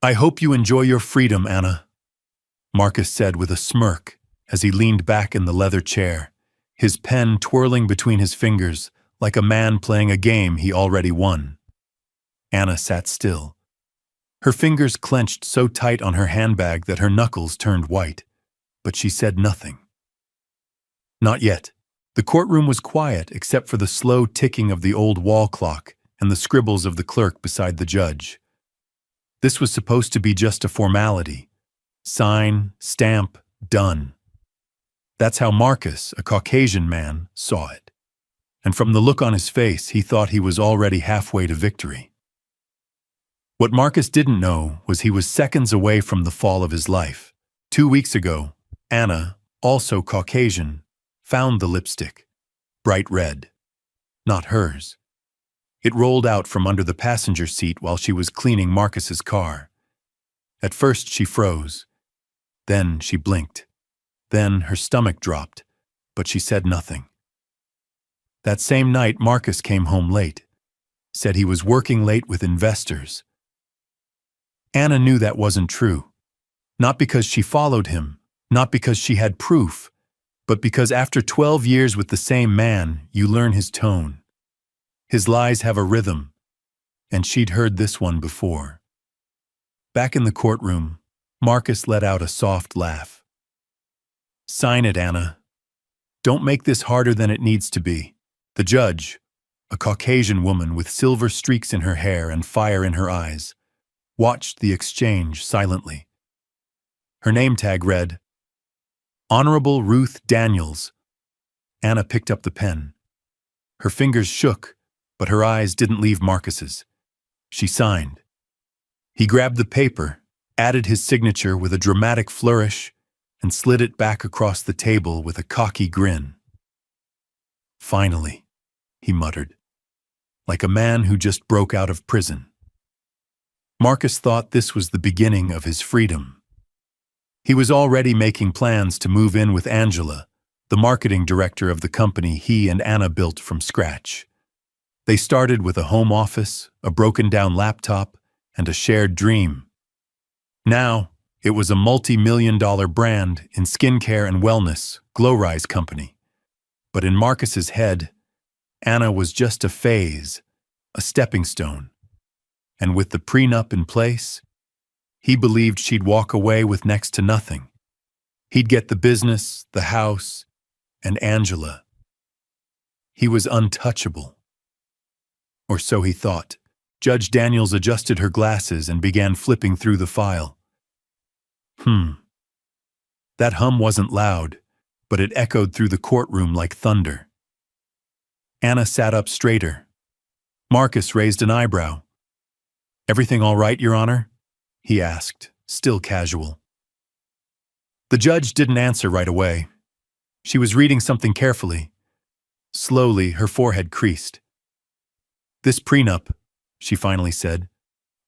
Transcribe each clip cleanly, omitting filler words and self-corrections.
I hope you enjoy your freedom, Anna, Marcus said with a smirk as he leaned back in the leather chair, his pen twirling between his fingers like a man playing a game he already won. Anna sat still. Her fingers clenched so tight on her handbag that her knuckles turned white, but she said nothing. Not yet. The courtroom was quiet except for the slow ticking of the old wall clock and the scribbles of the clerk beside the judge. This was supposed to be just a formality. Sign, stamp, done. That's how Marcus, a Caucasian man, saw it. And from the look on his face, he thought he was already halfway to victory. What Marcus didn't know was he was seconds away from the fall of his life. 2 weeks ago, Anna, also Caucasian, found the lipstick, bright red. Not hers. It rolled out from under the passenger seat while she was cleaning Marcus's car. At first she froze. Then she blinked. Then her stomach dropped, but she said nothing. That same night, Marcus came home late, said he was working late with investors. Anna knew that wasn't true. Not because she followed him, not because she had proof, but because after 12 years with the same man, you learn his tone. His lies have a rhythm, and she'd heard this one before. Back in the courtroom, Marcus let out a soft laugh. Sign it, Anna. Don't make this harder than it needs to be. The judge, a Caucasian woman with silver streaks in her hair and fire in her eyes, watched the exchange silently. Her name tag read, Honorable Ruth Daniels. Anna picked up the pen. Her fingers shook, but her eyes didn't leave Marcus's. She signed. He grabbed the paper, added his signature with a dramatic flourish, and slid it back across the table with a cocky grin. Finally, he muttered, like a man who just broke out of prison. Marcus thought this was the beginning of his freedom. He was already making plans to move in with Angela, the marketing director of the company he and Anna built from scratch. They started with a home office, a broken-down laptop, and a shared dream. Now, it was a multi-million-dollar brand in skincare and wellness, Glow-Rise Company. But in Marcus's head, Anna was just a phase, a stepping stone. And with the prenup in place, he believed she'd walk away with next to nothing. He'd get the business, the house, and Angela. He was untouchable. Or so he thought. Judge Daniels adjusted her glasses and began flipping through the file. That hum wasn't loud, but it echoed through the courtroom like thunder. Anna sat up straighter. Marcus raised an eyebrow. Everything all right, Your Honor? He asked, still casual. The judge didn't answer right away. She was reading something carefully. Slowly, her forehead creased. This prenup, she finally said.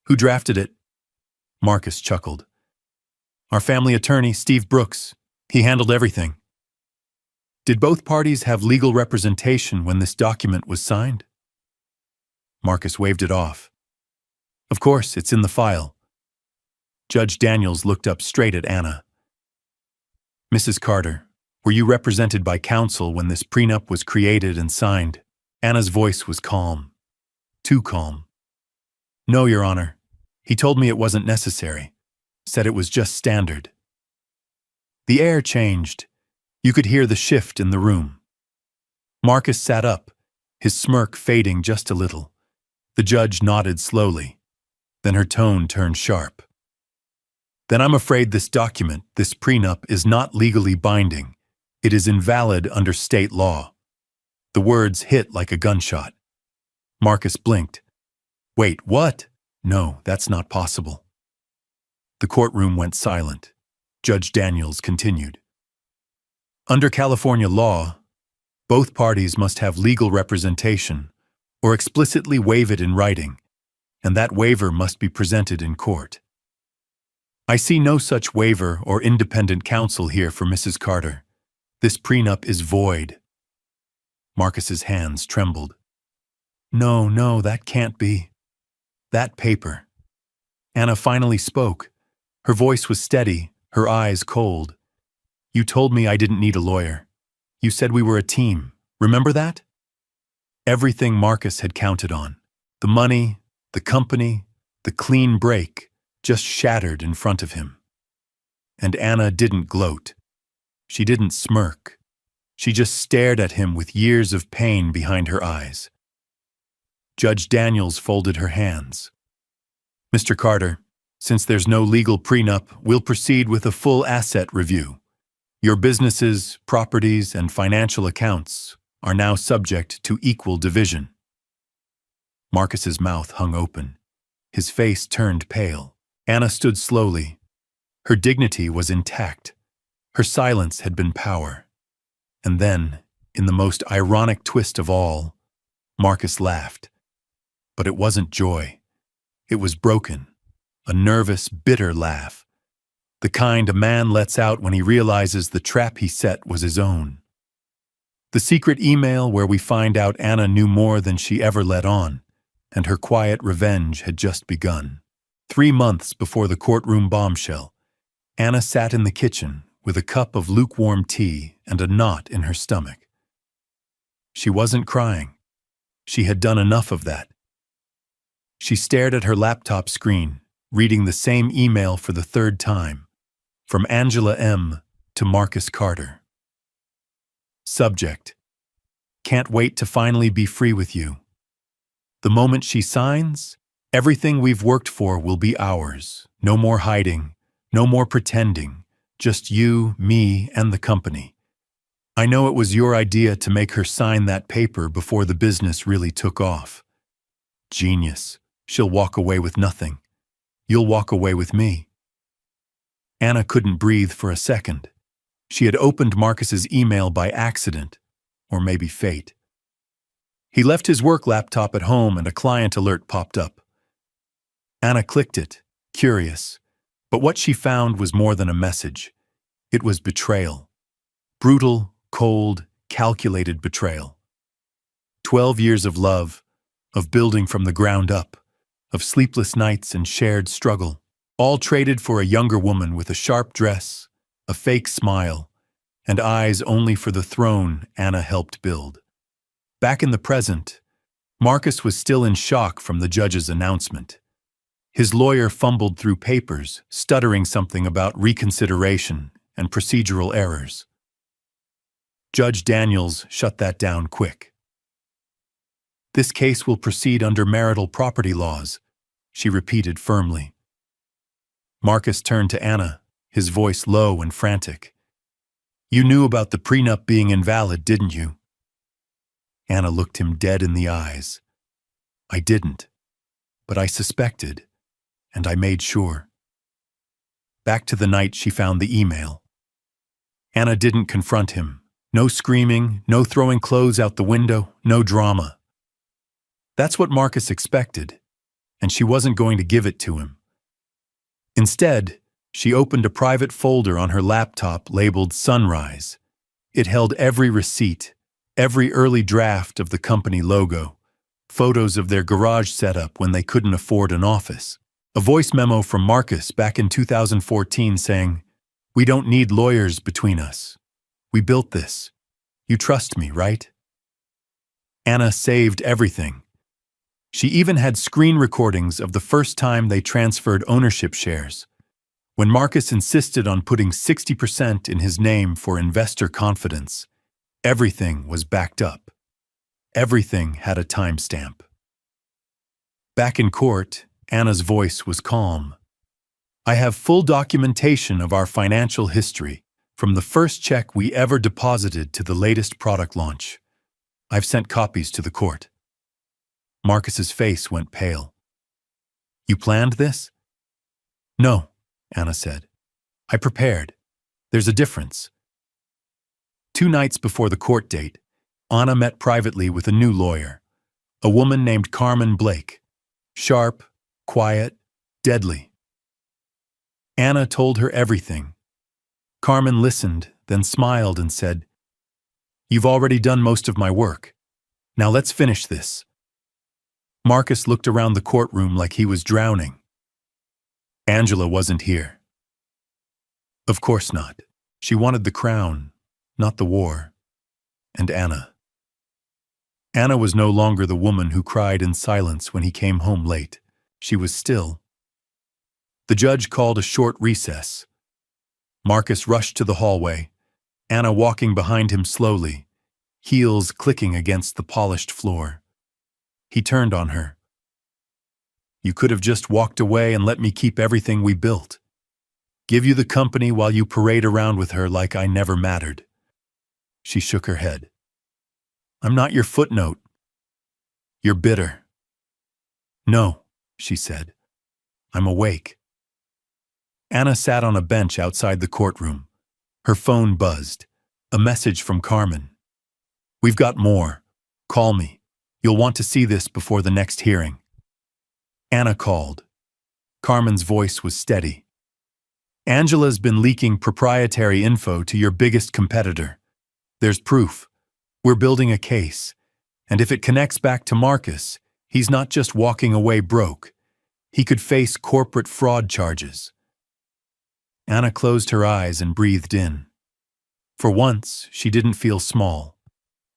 Who drafted it? Marcus chuckled. Our family attorney, Steve Brooks. He handled everything. Did both parties have legal representation when this document was signed? Marcus waved it off. Of course, it's in the file. Judge Daniels looked up straight at Anna. Mrs. Carter, were you represented by counsel when this prenup was created and signed? Anna's voice was calm. Too calm. No, Your Honor. He told me it wasn't necessary. Said it was just standard. The air changed. You could hear the shift in the room. Marcus sat up, his smirk fading just a little. The judge nodded slowly. Then her tone turned sharp. Then I'm afraid this document, this prenup, is not legally binding. It is invalid under state law. The words hit like a gunshot. Marcus blinked. Wait, what? No, that's not possible. The courtroom went silent. Judge Daniels continued. Under California law, both parties must have legal representation or explicitly waive it in writing, and that waiver must be presented in court. I see no such waiver or independent counsel here for Mrs. Carter. This prenup is void. Marcus's hands trembled. No, that can't be. That paper. Anna finally spoke. Her voice was steady, her eyes cold. You told me I didn't need a lawyer. You said we were a team. Remember that? Everything Marcus had counted on. The money, the company, the clean break, just shattered in front of him. And Anna didn't gloat. She didn't smirk. She just stared at him with years of pain behind her eyes. Judge Daniels folded her hands. Mr. Carter, since there's no legal prenup, we'll proceed with a full asset review. Your businesses, properties, and financial accounts are now subject to equal division. Marcus's mouth hung open. His face turned pale. Anna stood slowly. Her dignity was intact. Her silence had been power. And then, in the most ironic twist of all, Marcus laughed. But it wasn't joy. It was broken, a nervous, bitter laugh. The kind a man lets out when he realizes the trap he set was his own. The secret email where we find out Anna knew more than she ever let on, and her quiet revenge had just begun. 3 months before the courtroom bombshell, Anna sat in the kitchen with a cup of lukewarm tea and a knot in her stomach. She wasn't crying. She had done enough of that. She stared at her laptop screen, reading the same email for the 3rd time, from Angela M. to Marcus Carter. Subject: can't wait to finally be free with you. The moment she signs, everything we've worked for will be ours. No more hiding, no more pretending, just you, me, and the company. I know it was your idea to make her sign that paper before the business really took off. Genius. She'll walk away with nothing. You'll walk away with me. Anna couldn't breathe for a second. She had opened Marcus's email by accident, or maybe fate. He left his work laptop at home and a client alert popped up. Anna clicked it, curious, but what she found was more than a message. It was betrayal. Brutal, cold, calculated betrayal. 12 years of love, of building from the ground up, of sleepless nights and shared struggle, all traded for a younger woman with a sharp dress, a fake smile, and eyes only for the throne Anna helped build. Back in the present, Marcus was still in shock from the judge's announcement. His lawyer fumbled through papers, stuttering something about reconsideration and procedural errors. Judge Daniels shut that down quick. This case will proceed under marital property laws, she repeated firmly. Marcus turned to Anna, his voice low and frantic. You knew about the prenup being invalid, didn't you? Anna looked him dead in the eyes. I didn't, but I suspected, and I made sure. Back to the night she found the email. Anna didn't confront him. No screaming, no throwing clothes out the window, no drama. That's what Marcus expected, and she wasn't going to give it to him. Instead, she opened a private folder on her laptop labeled Sunrise. It held every receipt, every early draft of the company logo, photos of their garage setup when they couldn't afford an office, a voice memo from Marcus back in 2014 saying, "We don't need lawyers between us. We built this. You trust me, right?" Anna saved everything. She even had screen recordings of the first time they transferred ownership shares, when Marcus insisted on putting 60% in his name for investor confidence. Everything was backed up. Everything had a timestamp. Back in court, Anna's voice was calm. I have full documentation of our financial history, from the first check we ever deposited to the latest product launch. I've sent copies to the court. Marcus's face went pale. You planned this? No, Anna said. I prepared. There's a difference. 2 nights before the court date, Anna met privately with a new lawyer, a woman named Carmen Blake. Sharp, quiet, deadly. Anna told her everything. Carmen listened, then smiled and said, You've already done most of my work. Now let's finish this. Marcus looked around the courtroom like he was drowning. Angela wasn't here. Of course not. She wanted the crown, not the war. And Anna. Anna was no longer the woman who cried in silence when he came home late. She was still. The judge called a short recess. Marcus rushed to the hallway, Anna walking behind him slowly, heels clicking against the polished floor. He turned on her. You could have just walked away and let me keep everything we built. Give you the company while you parade around with her like I never mattered. She shook her head. I'm not your footnote. You're bitter. No, she said. I'm awake. Anna sat on a bench outside the courtroom. Her phone buzzed. A message from Carmen. We've got more. Call me. You'll want to see this before the next hearing. Anna called. Carmen's voice was steady. Angela's been leaking proprietary info to your biggest competitor. There's proof. We're building a case. And if it connects back to Marcus, he's not just walking away broke. He could face corporate fraud charges. Anna closed her eyes and breathed in. For once, she didn't feel small.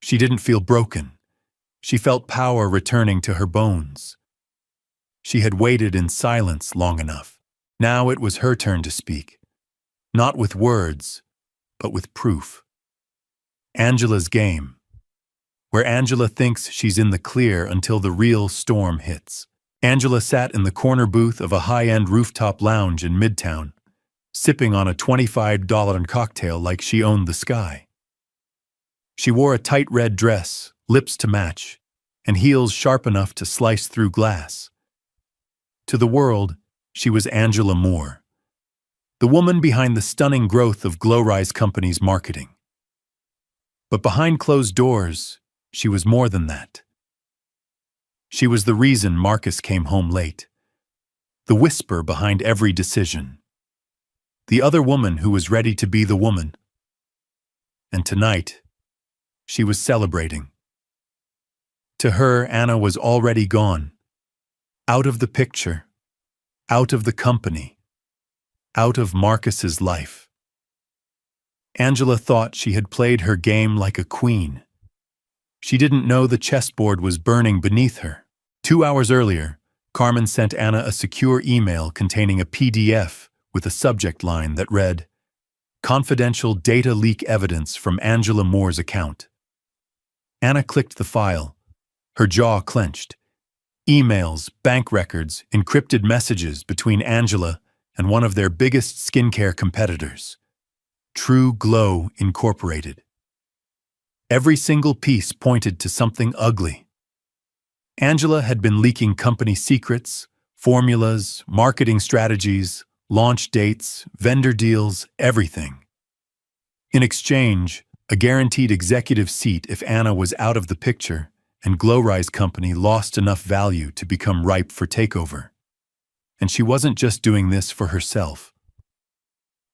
She didn't feel broken. She felt power returning to her bones. She had waited in silence long enough. Now it was her turn to speak. Not with words, but with proof. Angela's game. Where Angela thinks she's in the clear until the real storm hits. Angela sat in the corner booth of a high-end rooftop lounge in Midtown, sipping on a $25 cocktail like she owned the sky. She wore a tight red dress, lips to match, and heels sharp enough to slice through glass. To the world, she was Angela Moore, the woman behind the stunning growth of Glow-Rise Company's marketing. But behind closed doors, she was more than that. She was the reason Marcus came home late, the whisper behind every decision, the other woman who was ready to be the woman. And tonight, she was celebrating. To her, Anna was already gone, out of the picture, out of the company, out of Marcus's life. Angela thought she had played her game like a queen. She didn't know the chessboard was burning beneath her. 2 hours earlier, Carmen sent Anna a secure email containing a PDF with a subject line that read, "Confidential data leak evidence from Angela Moore's account." Anna clicked the file, her jaw clenched. Emails, bank records, encrypted messages between Angela and one of their biggest skincare competitors, True Glow Incorporated. Every single piece pointed to something ugly. Angela had been leaking company secrets, formulas, marketing strategies, launch dates, vendor deals, everything. In exchange, a guaranteed executive seat if Anna was out of the picture and Glow-Rise Company lost enough value to become ripe for takeover. And she wasn't just doing this for herself.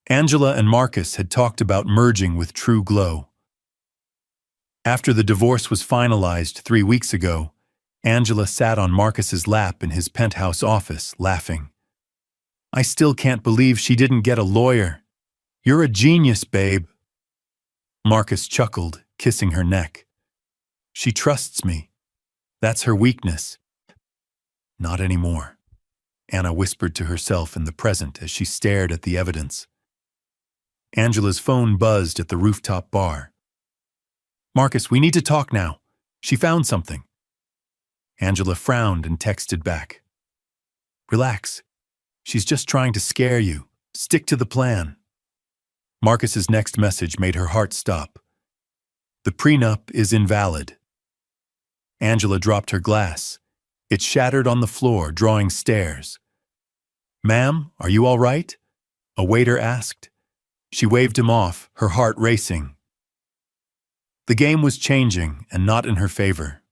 Angela and Marcus had talked about merging with True Glow. After the divorce was finalized 3 weeks ago, Angela sat on Marcus's lap in his penthouse office, laughing. "I still can't believe she didn't get a lawyer. You're a genius, babe." Marcus chuckled, kissing her neck. "She trusts me. That's her weakness." "Not anymore," Anna whispered to herself in the present as she stared at the evidence. Angela's phone buzzed at the rooftop bar. "Marcus, we need to talk now. She found something." Angela frowned and texted back. "Relax. She's just trying to scare you. Stick to the plan." Marcus's next message made her heart stop. "The prenup is invalid." Angela dropped her glass. It shattered on the floor, drawing stares. "Ma'am, are you all right?" a waiter asked. She waved him off, her heart racing. The game was changing, and not in her favor.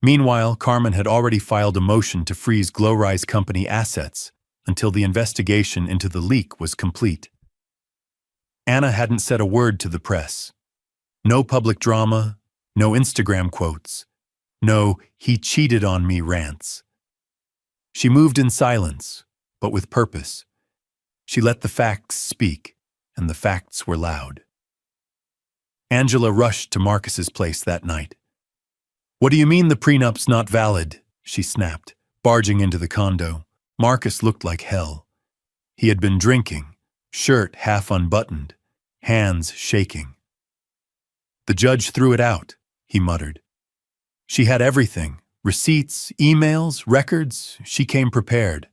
Meanwhile, Carmen had already filed a motion to freeze Glow-Rise Company assets until the investigation into the leak was complete. Anna hadn't said a word to the press. No public drama, no Instagram quotes, no "he cheated on me" rants. She moved in silence, but with purpose. She let the facts speak, and the facts were loud. Angela rushed to Marcus's place that night. "What do you mean the prenup's not valid?" she snapped, barging into the condo. Marcus looked like hell. He had been drinking, shirt half unbuttoned, hands shaking. "The judge threw it out," he muttered. "She had everything, receipts, emails, records. She came prepared."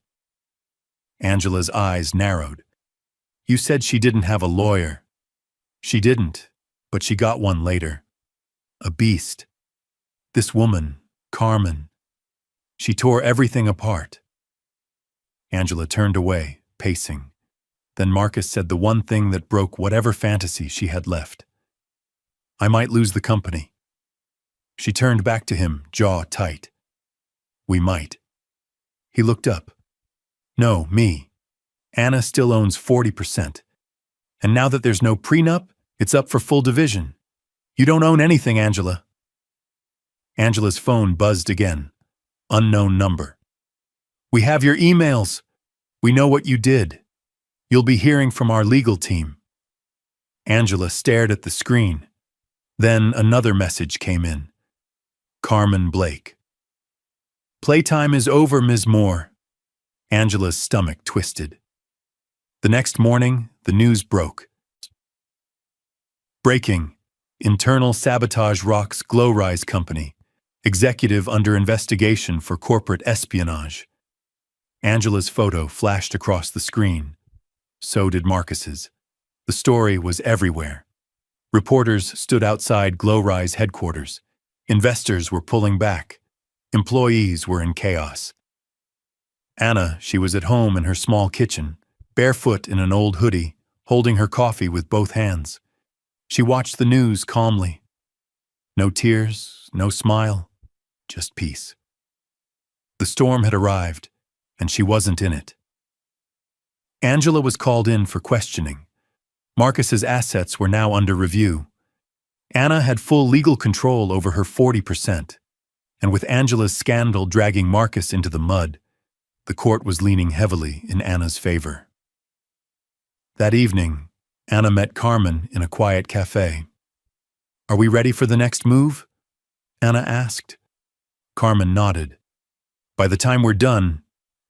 Angela's eyes narrowed. "You said she didn't have a lawyer." "She didn't, but she got one later. A beast. This woman, Carmen. She tore everything apart." Angela turned away, pacing. Then Marcus said the one thing that broke whatever fantasy she had left. "I might lose the company." She turned back to him, jaw tight. "We might." He looked up. "No, me. Anna still owns 40%. And now that there's no prenup, it's up for full division. You don't own anything, Angela." Angela's phone buzzed again. Unknown number. "We have your emails. We know what you did. You'll be hearing from our legal team." Angela stared at the screen. Then another message came in. Carmen Blake. "Playtime is over, Ms. Moore." Angela's stomach twisted. The next morning, the news broke. Breaking. Internal sabotage rocks Glow-Rise Company. Executive under investigation for corporate espionage. Angela's photo flashed across the screen. So did Marcus's. The story was everywhere. Reporters stood outside Glow-Rise headquarters. Investors were pulling back. Employees were in chaos. Anna, she was at home in her small kitchen, barefoot in an old hoodie, holding her coffee with both hands. She watched the news calmly. No tears, no smile, just peace. The storm had arrived, and she wasn't in it. Angela was called in for questioning. Marcus's assets were now under review. Anna had full legal control over her 40%, and with Angela's scandal dragging Marcus into the mud, the court was leaning heavily in Anna's favor. That evening, Anna met Carmen in a quiet cafe. "Are we ready for the next move?" Anna asked. Carmen nodded. "By the time we're done,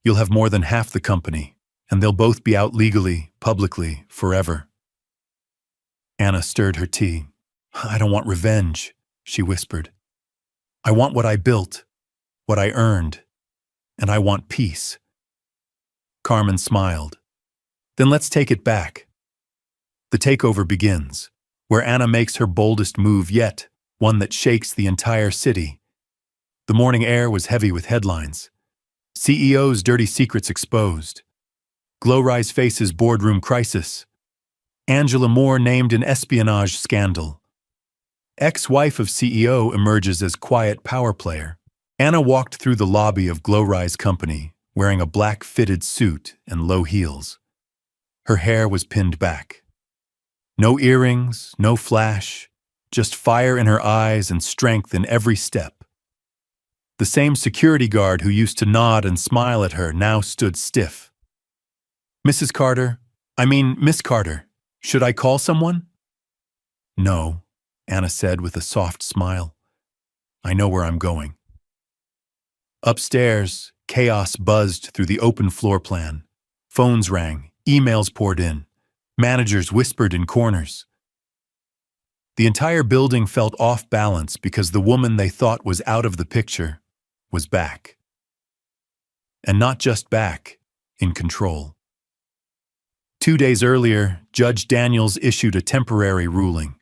you'll have more than half the company, and they'll both be out legally, publicly, forever." Anna stirred her tea. "I don't want revenge," she whispered. "I want what I built, what I earned, and I want peace." Carmen smiled. "Then let's take it back." The takeover begins, where Anna makes her boldest move yet, one that shakes the entire city. The morning air was heavy with headlines. CEO's dirty secrets exposed. Glow-Rise faces boardroom crisis. Angela Moore named in espionage scandal. Ex-wife of CEO emerges as quiet power player. Anna walked through the lobby of Glow-Rise Company, wearing a black fitted suit and low heels. Her hair was pinned back. No earrings, no flash, just fire in her eyes and strength in every step. The same security guard who used to nod and smile at her now stood stiff. Miss Carter, should I call someone?" "No," Anna said with a soft smile. "I know where I'm going." Upstairs, chaos buzzed through the open floor plan. Phones rang, emails poured in. Managers whispered in corners. The entire building felt off balance because the woman they thought was out of the picture was back. And not just back, in control. 2 days earlier, Judge Daniels issued a temporary ruling.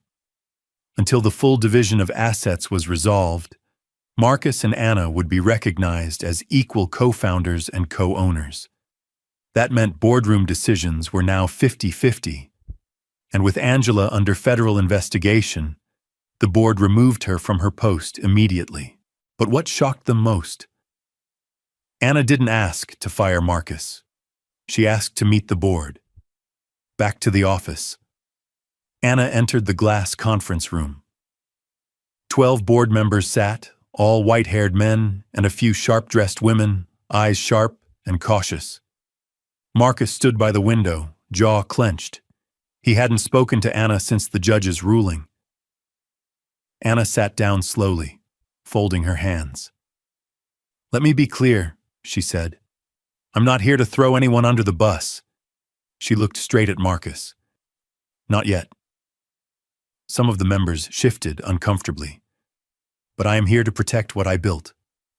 Until the full division of assets was resolved, Marcus and Anna would be recognized as equal co-founders and co-owners. That meant boardroom decisions were now 50-50, and with Angela under federal investigation, the board removed her from her post immediately. But what shocked them most? Anna didn't ask to fire Marcus. She asked to meet the board. Back to the office. Anna entered the glass conference room. 12 board members sat, all white-haired men and a few sharp-dressed women, eyes sharp and cautious. Marcus stood by the window, jaw clenched. He hadn't spoken to Anna since the judge's ruling. Anna sat down slowly, folding her hands. "Let me be clear," she said. "I'm not here to throw anyone under the bus." She looked straight at Marcus. "Not yet." Some of the members shifted uncomfortably. "But I am here to protect what I built,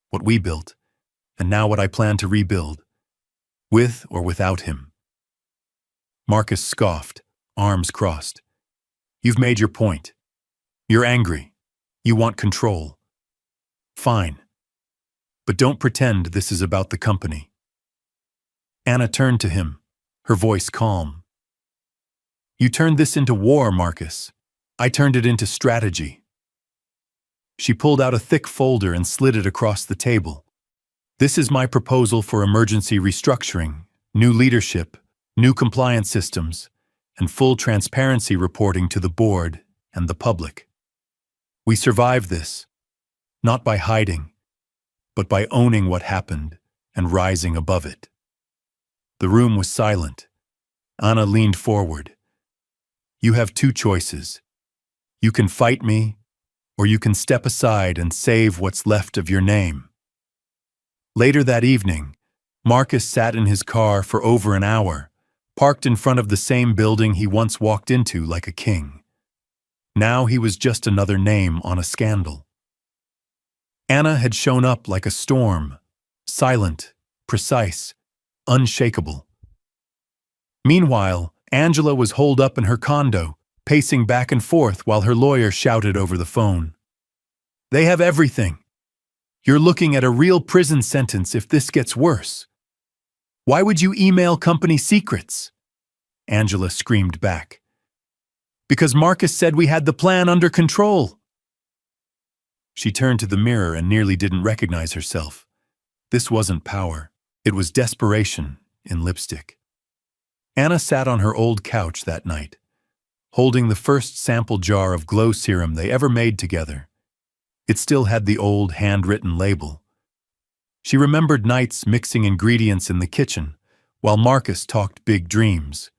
what we built, and now what I plan to rebuild, with or without him." Marcus scoffed, arms crossed. "You've made your point. You're angry. You want control. Fine. But don't pretend this is about the company." Anna turned to him, her voice calm. "You turned this into war, Marcus. I turned it into strategy." She pulled out a thick folder and slid it across the table. "This is my proposal for emergency restructuring, new leadership, new compliance systems, and full transparency reporting to the board and the public. We survived this, not by hiding, but by owning what happened and rising above it." The room was silent. Anna leaned forward. "You have two choices. You can fight me, or you can step aside and save what's left of your name." Later that evening, Marcus sat in his car for over an hour, parked in front of the same building he once walked into like a king. Now he was just another name on a scandal. Anna had shown up like a storm, silent, precise, unshakable. Meanwhile, Angela was holed up in her condo, pacing back and forth while her lawyer shouted over the phone. "They have everything. You're looking at a real prison sentence if this gets worse. Why would you email company secrets?" Angela screamed back. "Because Marcus said we had the plan under control." She turned to the mirror and nearly didn't recognize herself. This wasn't power. It was desperation in lipstick. Anna sat on her old couch that night, holding the first sample jar of glow serum they ever made together. It still had the old handwritten label. She remembered nights mixing ingredients in the kitchen while Marcus talked big dreams.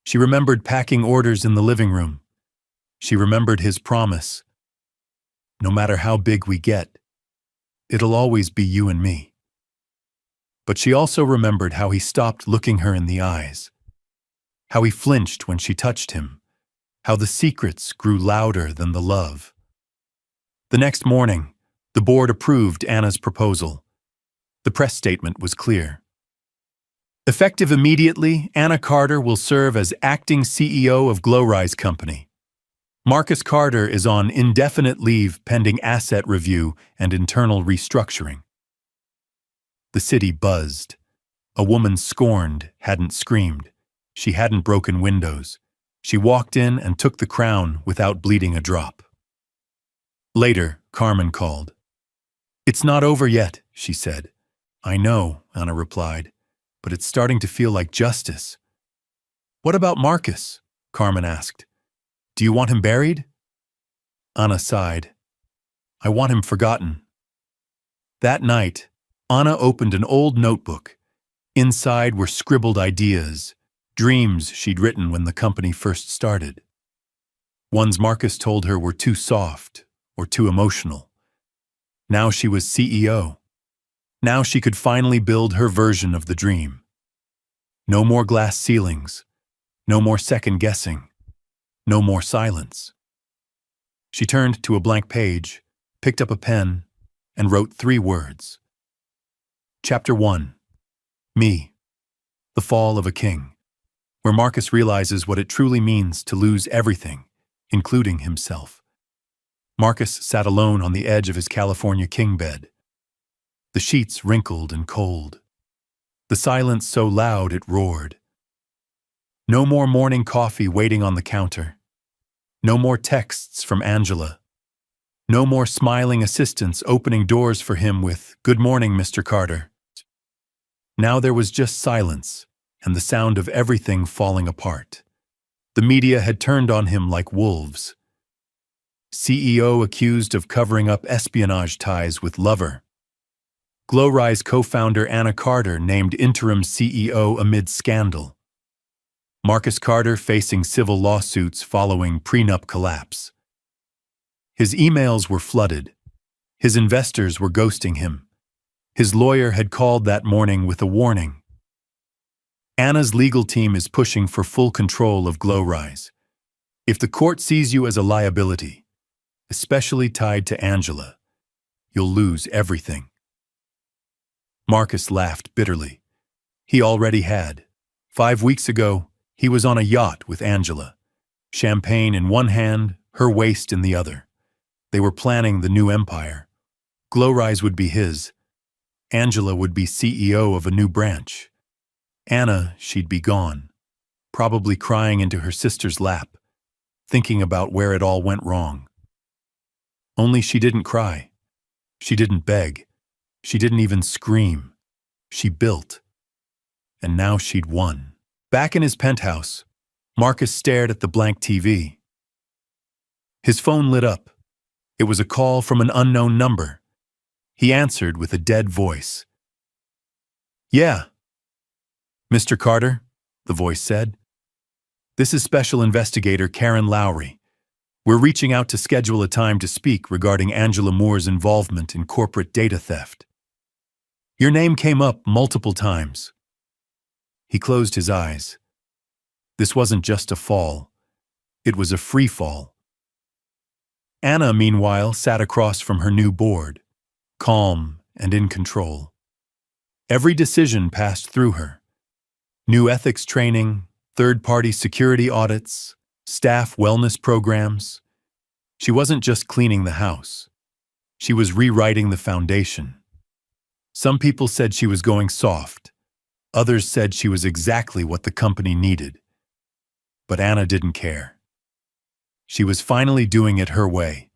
She remembered packing orders in the living room. She remembered his promise. "No matter how big we get, it'll always be you and me." But she also remembered how he stopped looking her in the eyes, how he flinched when she touched him, how the secrets grew louder than the love. The next morning, the board approved Anna's proposal. The press statement was clear. "Effective immediately, Anna Carter will serve as acting CEO of Glowrise Company. Marcus Carter is on indefinite leave pending asset review and internal restructuring." The city buzzed. A woman scorned hadn't screamed. She hadn't broken windows. She walked in and took the crown without bleeding a drop. Later, Carmen called. "It's not over yet," she said. "I know," Anna replied, "but it's starting to feel like justice." "What about Marcus?" Carmen asked. "Do you want him buried?" Anna sighed. "I want him forgotten." That night, Anna opened an old notebook. Inside were scribbled ideas, dreams she'd written when the company first started. Ones Marcus told her were too soft or too emotional. Now she was CEO. Now she could finally build her version of the dream. No more glass ceilings. No more second guessing. No more silence. She turned to a blank page, picked up a pen, and wrote 3 words. Chapter 1. Me. The Fall of a King, where Marcus realizes what it truly means to lose everything, including himself. Marcus sat alone on the edge of his California king bed. The sheets wrinkled and cold. The silence so loud it roared. No more morning coffee waiting on the counter. No more texts from Angela. No more smiling assistants opening doors for him with, "Good morning, Mr. Carter." Now there was just silence and the sound of everything falling apart. The media had turned on him like wolves. CEO accused of covering up espionage ties with lover. Glowrise co-founder Anna Carter named interim CEO amid scandal. Marcus Carter facing civil lawsuits following Prenup collapse. His emails were flooded. His investors were ghosting him. His lawyer had called that morning with a warning. Anna's legal team is pushing for full control of Glowrise. If the court sees you as a liability, especially tied to Angela, you'll lose everything. Marcus laughed bitterly. He already had. 5 weeks ago, he was on a yacht with Angela. Champagne in one hand, her waist in the other. They were planning the new empire. Glowrise would be his. Angela would be CEO of a new branch. Anna, she'd be gone, probably crying into her sister's lap, thinking about where it all went wrong. Only she didn't cry. She didn't beg. She didn't even scream. She built. And now she'd won. Back in his penthouse, Marcus stared at the blank TV. His phone lit up. It was a call from an unknown number. He answered with a dead voice. "Yeah." "Mr. Carter," the voice said. "This is Special Investigator Karen Lowry. We're reaching out to schedule a time to speak regarding Angela Moore's involvement in corporate data theft. Your name came up multiple times." He closed his eyes. This wasn't just a fall. It was a free fall. Anna, meanwhile, sat across from her new board, calm and in control. Every decision passed through her. New ethics training, third-party security audits, staff wellness programs. She wasn't just cleaning the house. She was rewriting the foundation. Some people said she was going soft. Others said she was exactly what the company needed. But Anna didn't care. She was finally doing it her way.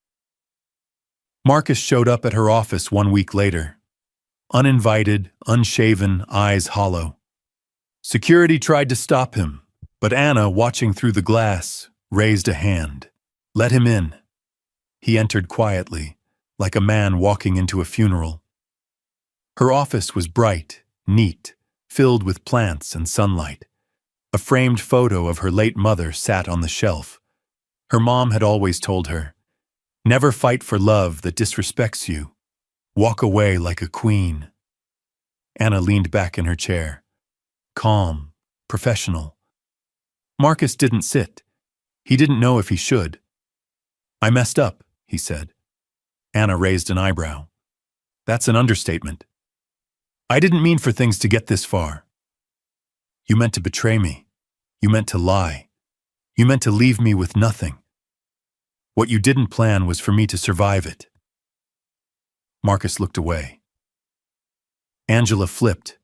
Marcus showed up at her office 1 week later. Uninvited, unshaven, eyes hollow. Security tried to stop him, but Anna, watching through the glass, raised a hand. Let him in. He entered quietly, like a man walking into a funeral. Her office was bright, neat, filled with plants and sunlight. A framed photo of her late mother sat on the shelf. Her mom had always told her, "Never fight for love that disrespects you. Walk away like a queen." Anna leaned back in her chair, calm, professional. Marcus didn't sit. He didn't know if he should. "I messed up," he said. Anna raised an eyebrow. "That's an understatement. I didn't mean for things to get this far. You meant to betray me. You meant to lie. You meant to leave me with nothing. What you didn't plan was for me to survive it." Marcus looked away. Angela flipped.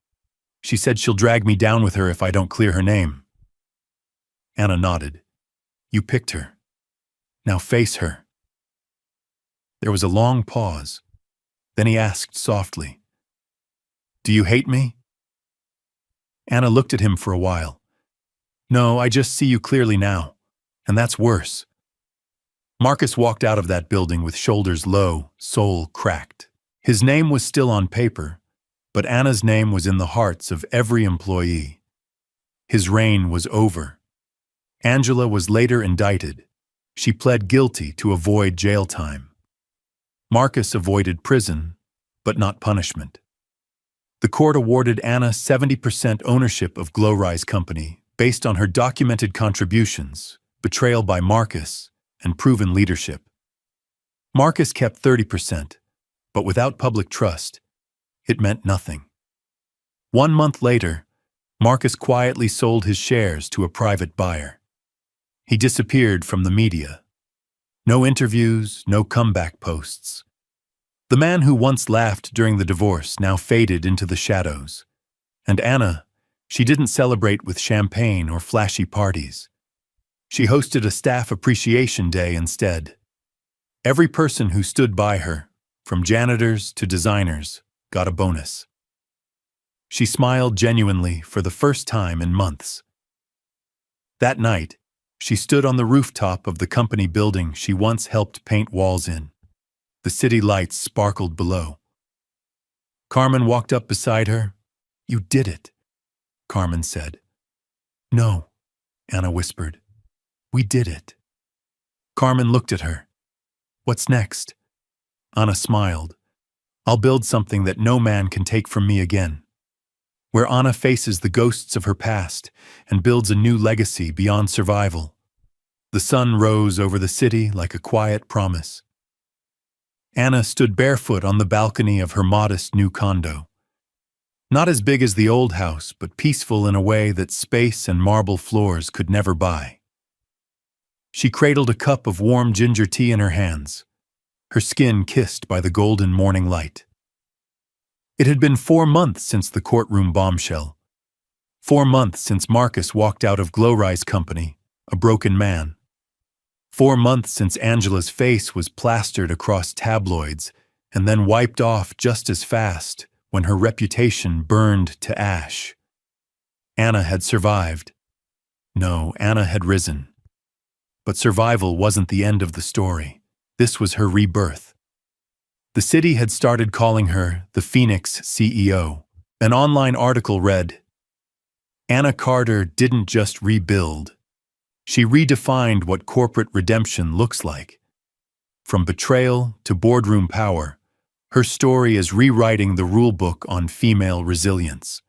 "She said she'll drag me down with her if I don't clear her name." Anna nodded. "You picked her. Now face her." There was a long pause. Then he asked softly, "Do you hate me?" Anna looked at him for a while. "No, I just see you clearly now, and that's worse." Marcus walked out of that building with shoulders low, soul cracked. His name was still on paper, but Anna's name was in the hearts of every employee. His reign was over. Angela was later indicted. She pled guilty to avoid jail time. Marcus avoided prison, but not punishment. The court awarded Anna 70% ownership of Glowrise Company based on her documented contributions, betrayal by Marcus, and proven leadership. Marcus kept 30%, but without public trust, it meant nothing. 1 month later, Marcus quietly sold his shares to a private buyer. He disappeared from the media. No interviews, no comeback posts. The man who once laughed during the divorce now faded into the shadows. And Anna, she didn't celebrate with champagne or flashy parties. She hosted a staff appreciation day instead. Every person who stood by her, from janitors to designers, got a bonus. She smiled genuinely for the first time in months. That night, she stood on the rooftop of the company building she once helped paint walls in. The city lights sparkled below. Carmen walked up beside her. "You did it," Carmen said. "No," Anna whispered. "We did it." Carmen looked at her. "What's next?" Anna smiled. "I'll build something that no man can take from me again." Where Anna faces the ghosts of her past and builds a new legacy beyond survival. The sun rose over the city like a quiet promise. Anna stood barefoot on the balcony of her modest new condo. Not as big as the old house, but peaceful in a way that space and marble floors could never buy. She cradled a cup of warm ginger tea in her hands, her skin kissed by the golden morning light. It had been 4 months since the courtroom bombshell. 4 months since Marcus walked out of Glowrise Company, a broken man. 4 months since Angela's face was plastered across tabloids and then wiped off just as fast when her reputation burned to ash. Anna had survived. No, Anna had risen. But survival wasn't the end of the story. This was her rebirth. The city had started calling her the Phoenix CEO. An online article read, "Anna Carter didn't just rebuild. She redefined what corporate redemption looks like. From betrayal to boardroom power, her story is rewriting the rulebook on female resilience."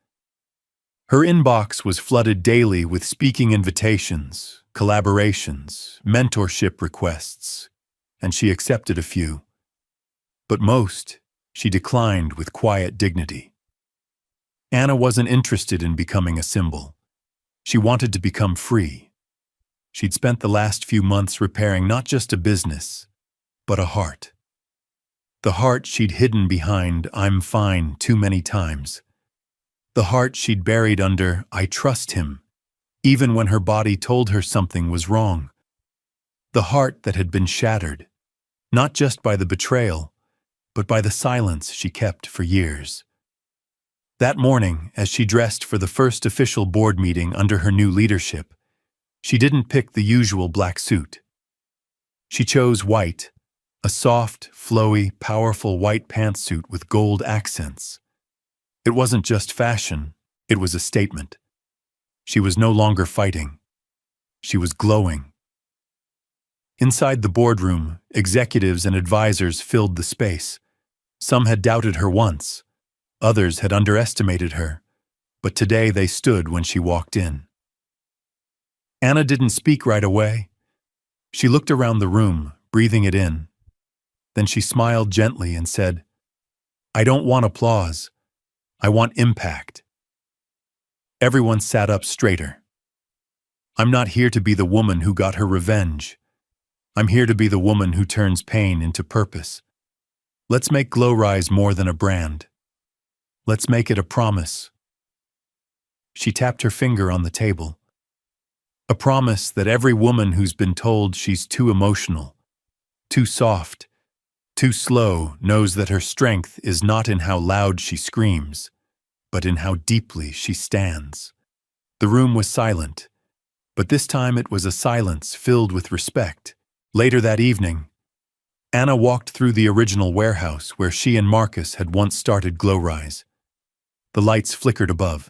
Her inbox was flooded daily with speaking invitations, collaborations, mentorship requests, and she accepted a few. But most, she declined with quiet dignity. Anna wasn't interested in becoming a symbol. She wanted to become free. She'd spent the last few months repairing not just a business, but a heart. The heart she'd hidden behind "I'm fine" too many times. The heart she'd buried under "I trust him," even when her body told her something was wrong. The heart that had been shattered, not just by the betrayal, but by the silence she kept for years. That morning, as she dressed for the first official board meeting under her new leadership, she didn't pick the usual black suit. She chose white, a soft, flowy, powerful white pantsuit with gold accents. It wasn't just fashion, it was a statement. She was no longer fighting. She was glowing. Inside the boardroom, executives and advisors filled the space. Some had doubted her once, others had underestimated her, but today they stood when she walked in. Anna didn't speak right away. She looked around the room, breathing it in. Then she smiled gently and said, "I don't want applause. I want impact." Everyone sat up straighter. "I'm not here to be the woman who got her revenge. I'm here to be the woman who turns pain into purpose. Let's make Glowrise more than a brand. Let's make it a promise." She tapped her finger on the table. A promise that every woman who's been told she's too emotional, too soft, too slow knows that her strength is not in how loud she screams, but in how deeply she stands. The room was silent, but this time it was a silence filled with respect. Later that evening, Anna walked through the original warehouse where she and Marcus had once started Glowrise. The lights flickered above.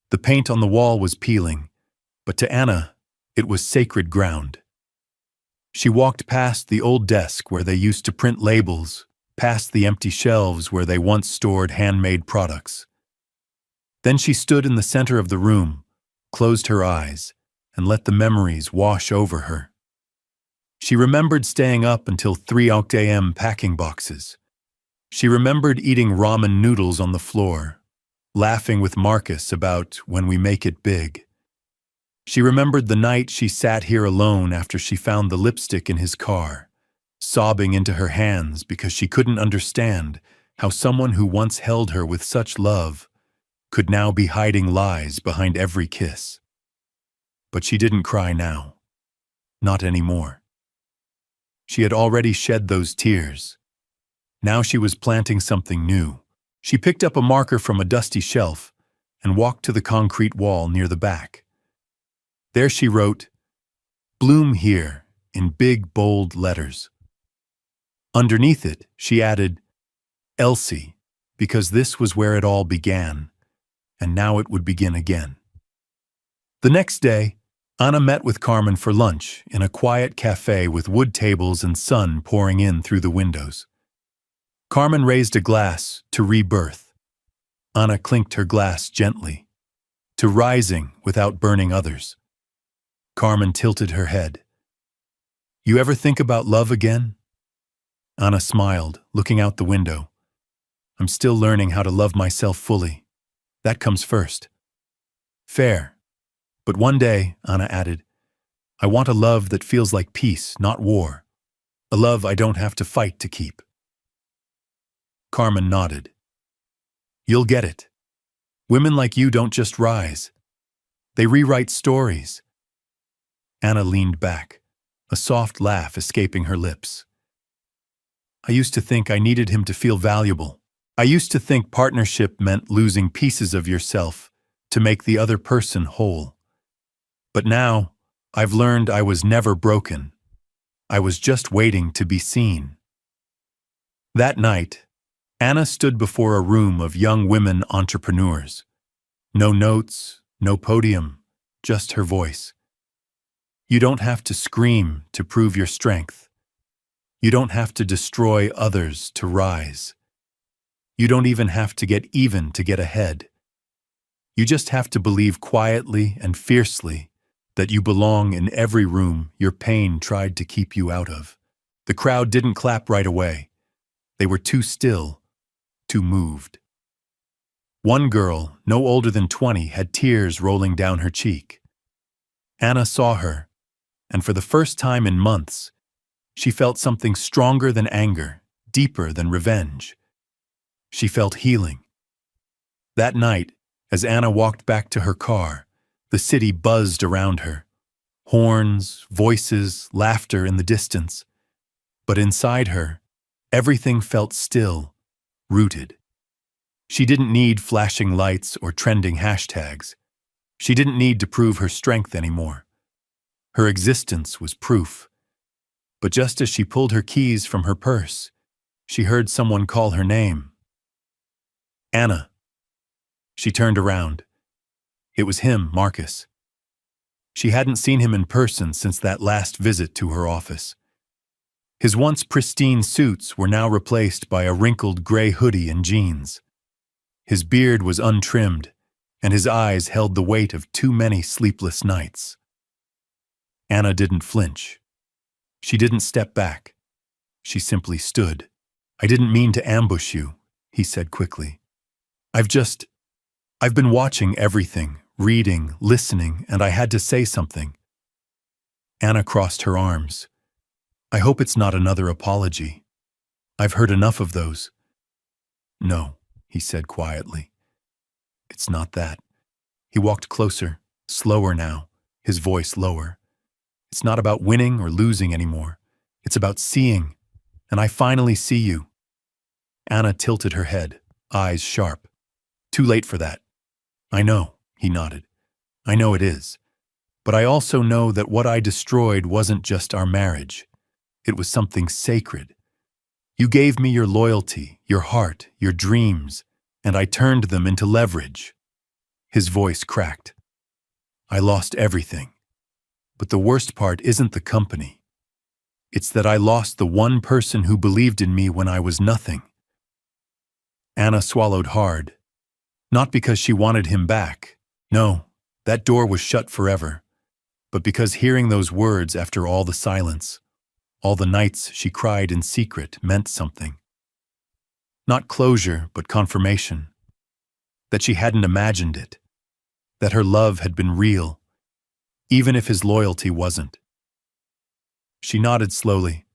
The paint on the wall was peeling, but to Anna, it was sacred ground. She walked past the old desk where they used to print labels, past the empty shelves where they once stored handmade products. Then she stood in the center of the room, closed her eyes, and let the memories wash over her. She remembered staying up until 3 a.m. packing boxes. She remembered eating ramen noodles on the floor, laughing with Marcus about when we make it big. She remembered the night she sat here alone after she found the lipstick in his car, sobbing into her hands because she couldn't understand how someone who once held her with such love could now be hiding lies behind every kiss. But she didn't cry now. Not anymore. She had already shed those tears. Now she was planting something new. She picked up a marker from a dusty shelf and walked to the concrete wall near the back. There she wrote, "Bloom here," in big, bold letters. Underneath it, she added, "Elsie, because this was where it all began, and now it would begin again. The next day, Anna met with Carmen for lunch in a quiet cafe with wood tables and sun pouring in through the windows. Carmen raised a glass to rebirth. Anna clinked her glass gently, to rising without burning others. Carmen tilted her head. You ever think about love again? Anna smiled, looking out the window. I'm still learning how to love myself fully. That comes first. Fair. But one day, Anna added, I want a love that feels like peace, not war. A love I don't have to fight to keep. Carmen nodded. You'll get it. Women like you don't just rise. They rewrite stories. Anna leaned back, a soft laugh escaping her lips. I used to think I needed him to feel valuable. I used to think partnership meant losing pieces of yourself to make the other person whole. But now, I've learned I was never broken. I was just waiting to be seen. That night, Anna stood before a room of young women entrepreneurs. No notes, no podium, just her voice. You don't have to scream to prove your strength. You don't have to destroy others to rise. You don't even have to get ahead. You just have to believe quietly and fiercely that you belong in every room your pain tried to keep you out of. The crowd didn't clap right away. They were too still, too moved. One girl, no older than 20, had tears rolling down her cheek. Anna saw her, and for the first time in months, she felt something stronger than anger, deeper than revenge. She felt healing. That night, as Anna walked back to her car, the city buzzed around her. Horns, voices, laughter in the distance. But inside her, everything felt still, rooted. She didn't need flashing lights or trending hashtags. She didn't need to prove her strength anymore. Her existence was proof. But just as she pulled her keys from her purse, she heard someone call her name. Anna. She turned around. It was him, Marcus. She hadn't seen him in person since that last visit to her office. His once pristine suits were now replaced by a wrinkled gray hoodie and jeans. His beard was untrimmed, and his eyes held the weight of too many sleepless nights. Anna didn't flinch. She didn't step back. She simply stood. I didn't mean to ambush you, he said quickly. I've been watching everything, reading, listening, and I had to say something. Anna crossed her arms. I hope it's not another apology. I've heard enough of those. No, he said quietly. It's not that. He walked closer, slower now, his voice lower. It's not about winning or losing anymore. It's about seeing, and I finally see you. Anna tilted her head, eyes sharp. Too late for that. I know, he nodded. I know it is. But I also know that what I destroyed wasn't just our marriage. It was something sacred. You gave me your loyalty, your heart, your dreams, and I turned them into leverage. His voice cracked. I lost everything. But the worst part isn't the company. It's that I lost the one person who believed in me when I was nothing. Anna swallowed hard. Not because she wanted him back. No, that door was shut forever. But because hearing those words after all the silence, all the nights she cried in secret, meant something. Not closure, but confirmation. That she hadn't imagined it. That her love had been real, even if his loyalty wasn't. She nodded slowly.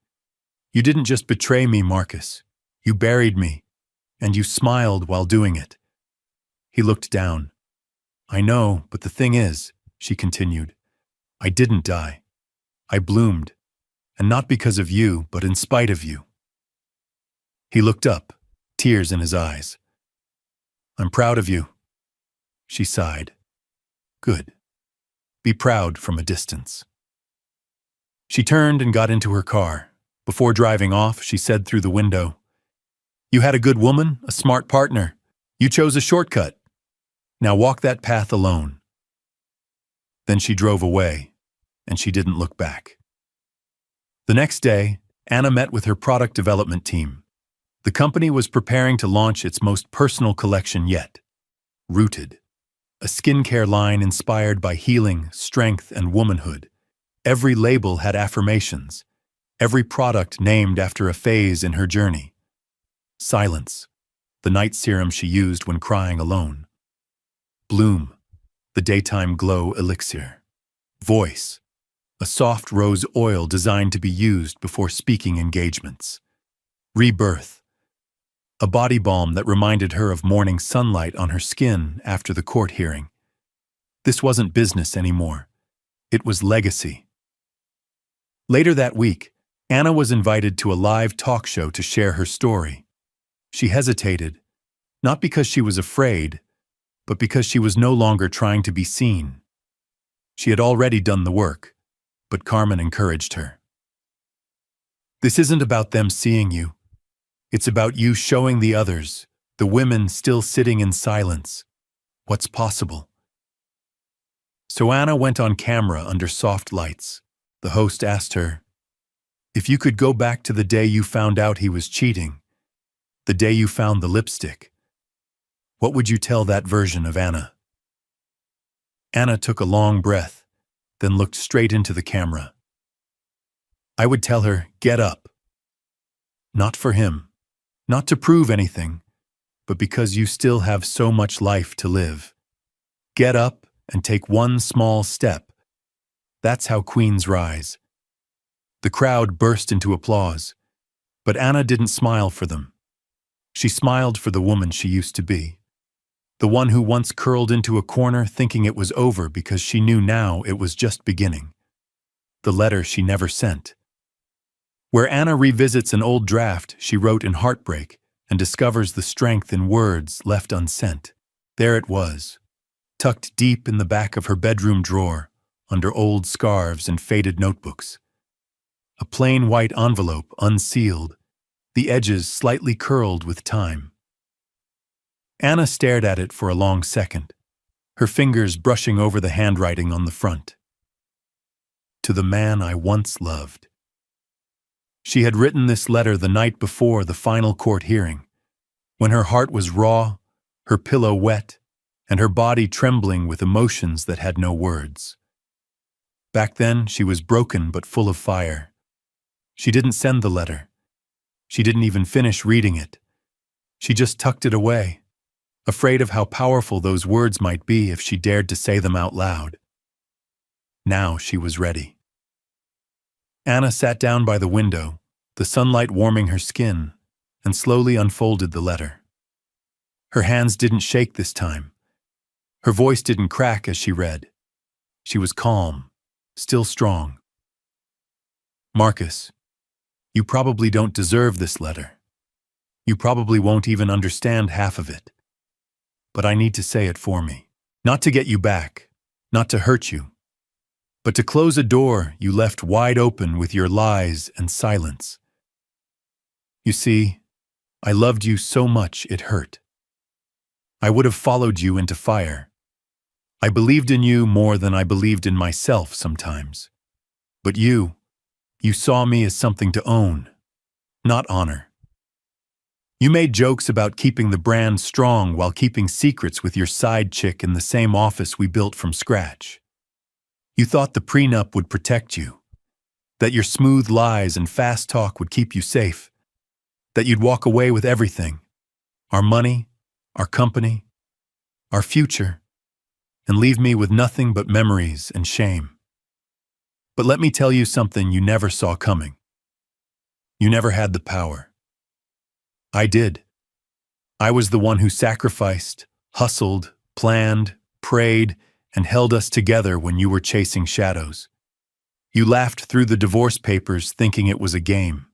You didn't just betray me, Marcus. You buried me, and you smiled while doing it. He looked down. I know, but the thing is, she continued, I didn't die. I bloomed, and not because of you, but in spite of you. He looked up, tears in his eyes. I'm proud of you. She sighed. Good. Be proud from a distance. She turned and got into her car. Before driving off, she said through the window, You had a good woman, a smart partner. You chose a shortcut. Now walk that path alone. Then she drove away, and she didn't look back. The next day, Anna met with her product development team. The company was preparing to launch its most personal collection yet, Rooted, a skincare line inspired by healing, strength, and womanhood. Every label had affirmations, every product named after a phase in her journey. Silence, the night serum she used when crying alone. Bloom, the daytime glow elixir. Voice, a soft rose oil designed to be used before speaking engagements. Rebirth, a body balm that reminded her of morning sunlight on her skin after the court hearing. This wasn't business anymore. It was legacy. Later that week, Anna was invited to a live talk show to share her story. She hesitated, not because she was afraid, but because she was no longer trying to be seen. She had already done the work, but Carmen encouraged her. This isn't about them seeing you. It's about you showing the others, the women still sitting in silence, what's possible. So Anna went on camera under soft lights. The host asked her, "If you could go back to the day you found out he was cheating, the day you found the lipstick, what would you tell that version of Anna?" Anna took a long breath, then looked straight into the camera. "I would tell her, get up. Not for him, not to prove anything, but because you still have so much life to live. Get up and take one small step. That's how queens rise." The crowd burst into applause, but Anna didn't smile for them. She smiled for the woman she used to be. The one who once curled into a corner thinking it was over because she knew now it was just beginning. The letter she never sent. Where Anna revisits an old draft she wrote in heartbreak and discovers the strength in words left unsent. There it was, tucked deep in the back of her bedroom drawer, under old scarves and faded notebooks. A plain white envelope, unsealed, the edges slightly curled with time. Anna stared at it for a long second, her fingers brushing over the handwriting on the front. To the man I once loved. She had written this letter the night before the final court hearing, when her heart was raw, her pillow wet, and her body trembling with emotions that had no words. Back then, she was broken but full of fire. She didn't send the letter. She didn't even finish reading it. She just tucked it away, afraid of how powerful those words might be if she dared to say them out loud. Now she was ready. Anna sat down by the window, the sunlight warming her skin, and slowly unfolded the letter. Her hands didn't shake this time. Her voice didn't crack as she read. She was calm, still strong. "Marcus, you probably don't deserve this letter. You probably won't even understand half of it. But I need to say it for me. Not to get you back, not to hurt you, but to close a door you left wide open with your lies and silence. You see, I loved you so much it hurt. I would have followed you into fire. I believed in you more than I believed in myself sometimes. But you saw me as something to own, not honor. You made jokes about keeping the brand strong while keeping secrets with your side chick in the same office we built from scratch. You thought the prenup would protect you, that your smooth lies and fast talk would keep you safe, that you'd walk away with everything, our money, our company, our future, and leave me with nothing but memories and shame. But let me tell you something you never saw coming. You never had the power. I did. I was the one who sacrificed, hustled, planned, prayed, and held us together when you were chasing shadows. You laughed through the divorce papers thinking it was a game.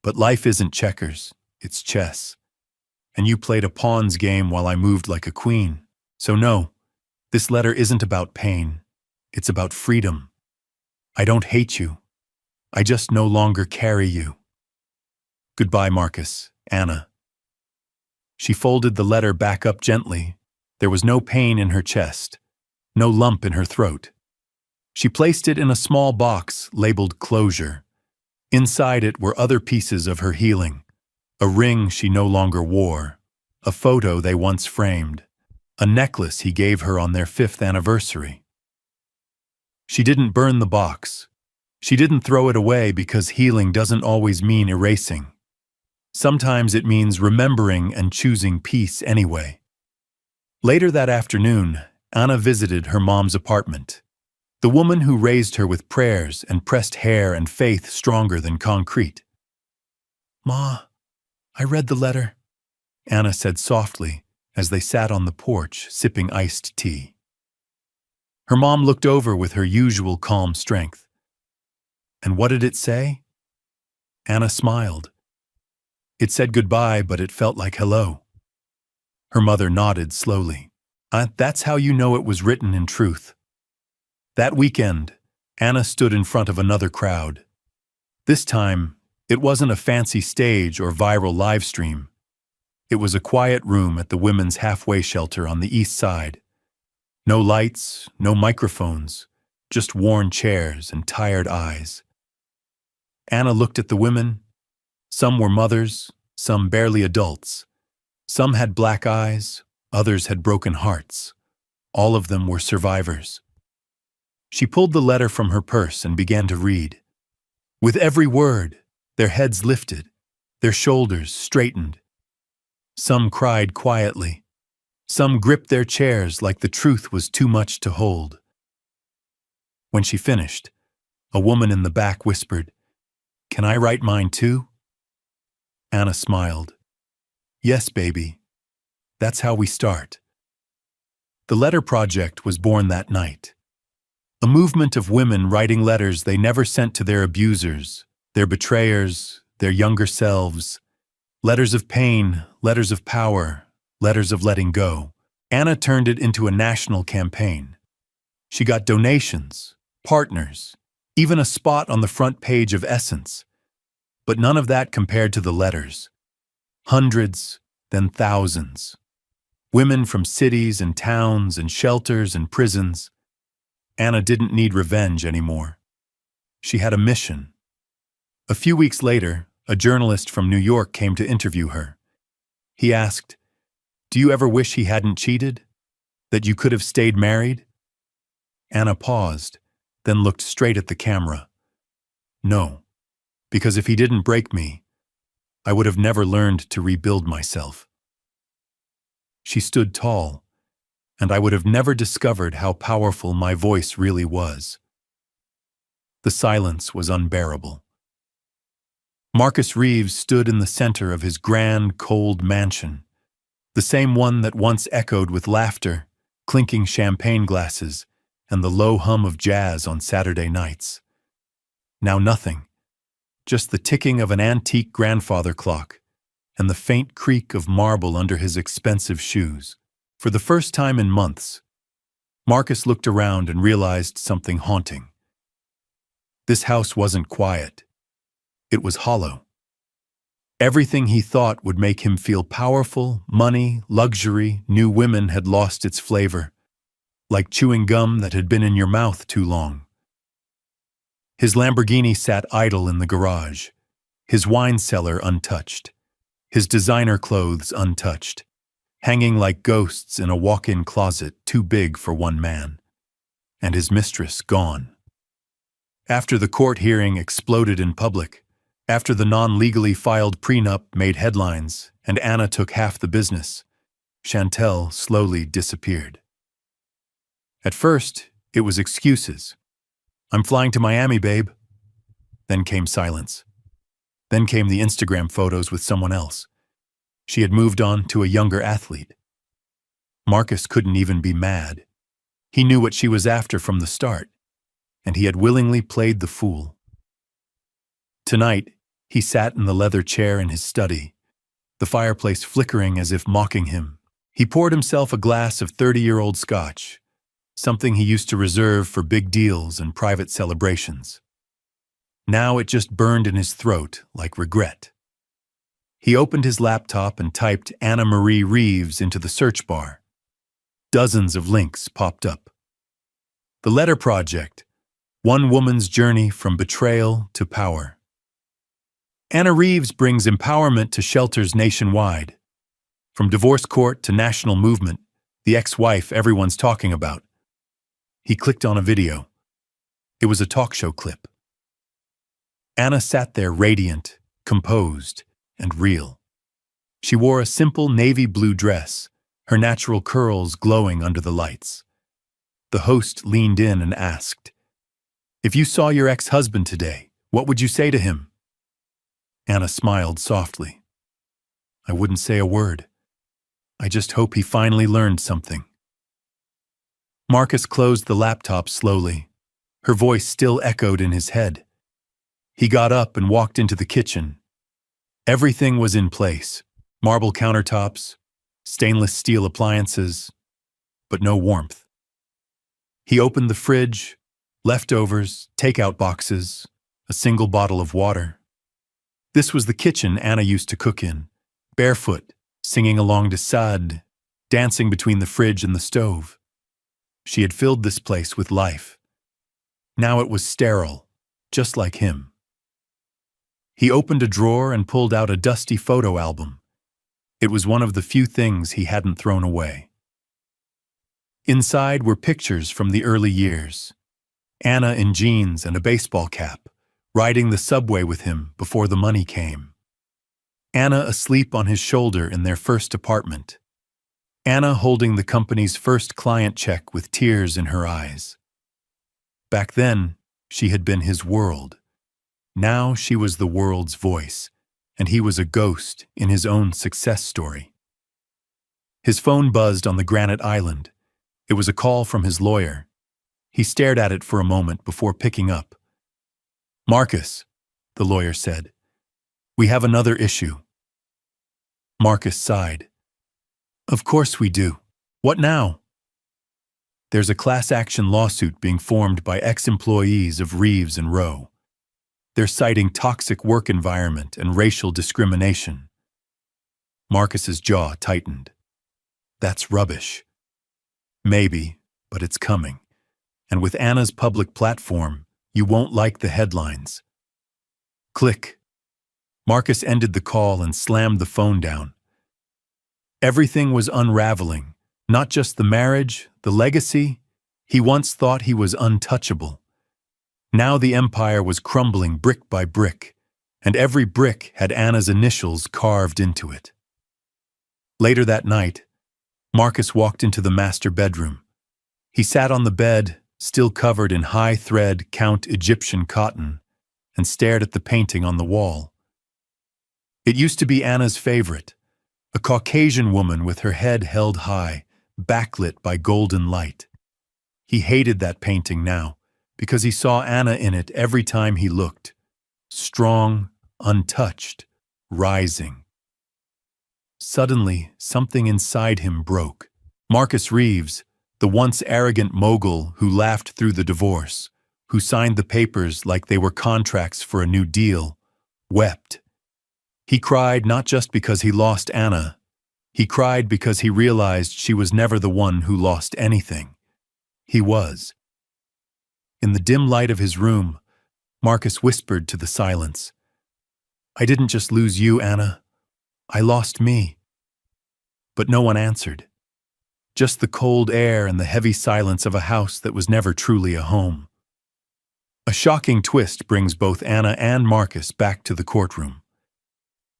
But life isn't checkers, it's chess. And you played a pawn's game while I moved like a queen. So no, this letter isn't about pain. It's about freedom. I don't hate you. I just no longer carry you. Goodbye, Marcus, Anna. She folded the letter back up gently. There was no pain in her chest, no lump in her throat. She placed it in a small box labeled closure. Inside it were other pieces of her healing. A ring she no longer wore, a photo they once framed, a necklace he gave her on their 5th anniversary. She didn't burn the box. She didn't throw it away because healing doesn't always mean erasing. Sometimes it means remembering and choosing peace anyway. Later that afternoon, Anna visited her mom's apartment. The woman who raised her with prayers and pressed hair and faith stronger than concrete. "Ma, I read the letter," Anna said softly as they sat on the porch sipping iced tea. Her mom looked over with her usual calm strength. "And what did it say?" Anna smiled. "It said goodbye, but it felt like hello." Her mother nodded slowly. That's how you know it was written in truth." That weekend, Anna stood in front of another crowd. This time, it wasn't a fancy stage or viral live stream. It was a quiet room at the women's halfway shelter on the east side. No lights, no microphones, just worn chairs and tired eyes. Anna looked at the women. Some were mothers, some barely adults. Some had black eyes, others had broken hearts. All of them were survivors. She pulled the letter from her purse and began to read. With every word, their heads lifted, their shoulders straightened. Some cried quietly. Some gripped their chairs like the truth was too much to hold. When she finished, a woman in the back whispered, "Can I write mine too?" Anna smiled. "Yes, baby. That's how we start." The Letter Project was born that night. A movement of women writing letters they never sent to their abusers, their betrayers, their younger selves. Letters of pain, letters of power, letters of letting go. Anna turned it into a national campaign. She got donations, partners, even a spot on the front page of Essence. But none of that compared to the letters. Hundreds, then thousands. Women from cities and towns and shelters and prisons. Anna didn't need revenge anymore. She had a mission. A few weeks later, a journalist from New York came to interview her. He asked, "Do you ever wish he hadn't cheated? That you could have stayed married?" Anna paused, then looked straight at the camera. "No, because if he didn't break me, I would have never learned to rebuild myself." She stood tall, and I would have never discovered how powerful my voice really was. The silence was unbearable. Marcus Reeves stood in the center of his grand, cold mansion, the same one that once echoed with laughter, clinking champagne glasses, and the low hum of jazz on Saturday nights. Now nothing, just the ticking of an antique grandfather clock and the faint creak of marble under his expensive shoes. For the first time in months, Marcus looked around and realized something haunting. This house wasn't quiet. It was hollow. Everything he thought would make him feel powerful, money, luxury, new women had lost its flavor, like chewing gum that had been in your mouth too long. His Lamborghini sat idle in the garage, his wine cellar untouched, his designer clothes untouched, hanging like ghosts in a walk-in closet too big for one man, and his mistress gone. After the court hearing exploded in public, after the non-legally filed prenup made headlines and Anna took half the business, Chantel slowly disappeared. At first, it was excuses. "I'm flying to Miami, babe." Then came silence. Then came the Instagram photos with someone else. She had moved on to a younger athlete. Marcus couldn't even be mad. He knew what she was after from the start, and he had willingly played the fool. Tonight, he sat in the leather chair in his study, the fireplace flickering as if mocking him. He poured himself a glass of 30-year-old scotch, something he used to reserve for big deals and private celebrations. Now it just burned in his throat like regret. He opened his laptop and typed Anna Marie Reeves into the search bar. Dozens of links popped up. The Letter Project, one woman's journey from betrayal to power. Anna Reeves brings empowerment to shelters nationwide. From divorce court to national movement, the ex-wife everyone's talking about. He clicked on a video. It was a talk show clip. Anna sat there radiant, composed, and real. She wore a simple navy blue dress, her natural curls glowing under the lights. The host leaned in and asked, "If you saw your ex-husband today, what would you say to him?" Anna smiled softly. "I wouldn't say a word. I just hope he finally learned something." Marcus closed the laptop slowly. Her voice still echoed in his head. He got up and walked into the kitchen. Everything was in place. Marble countertops, stainless steel appliances, but no warmth. He opened the fridge, leftovers, takeout boxes, a single bottle of water. This was the kitchen Anna used to cook in, barefoot, singing along to Sade, dancing between the fridge and the stove. She had filled this place with life. Now it was sterile, just like him. He opened a drawer and pulled out a dusty photo album. It was one of the few things he hadn't thrown away. Inside were pictures from the early years. Anna in jeans and a baseball cap, riding the subway with him before the money came. Anna asleep on his shoulder in their first apartment. Anna holding the company's first client check with tears in her eyes. Back then, she had been his world. Now she was the world's voice, and he was a ghost in his own success story. His phone buzzed on the granite island. It was a call from his lawyer. He stared at it for a moment before picking up. "Marcus," the lawyer said, "we have another issue." Marcus sighed. "Of course we do. What now?" "There's a class action lawsuit being formed by ex-employees of Reeves and Rowe. They're citing toxic work environment and racial discrimination." Marcus's jaw tightened. "That's rubbish." "Maybe, but it's coming. And with Anna's public platform, you won't like the headlines." Click. Marcus ended the call and slammed the phone down. Everything was unraveling, not just the marriage, the legacy. He once thought he was untouchable. Now the empire was crumbling brick by brick, and every brick had Anna's initials carved into it. Later that night, Marcus walked into the master bedroom. He sat on the bed, still covered in high-thread Count Egyptian cotton, and stared at the painting on the wall. It used to be Anna's favorite, a Caucasian woman with her head held high, backlit by golden light. He hated that painting now, because he saw Anna in it every time he looked. Strong, untouched, rising. Suddenly, something inside him broke. Marcus Reeves, the once arrogant mogul who laughed through the divorce, who signed the papers like they were contracts for a new deal, wept. He cried not just because he lost Anna. He cried because he realized she was never the one who lost anything. He was. In the dim light of his room, Marcus whispered to the silence, "I didn't just lose you, Anna. I lost me." But no one answered. Just the cold air and the heavy silence of a house that was never truly a home. A shocking twist brings both Anna and Marcus back to the courtroom.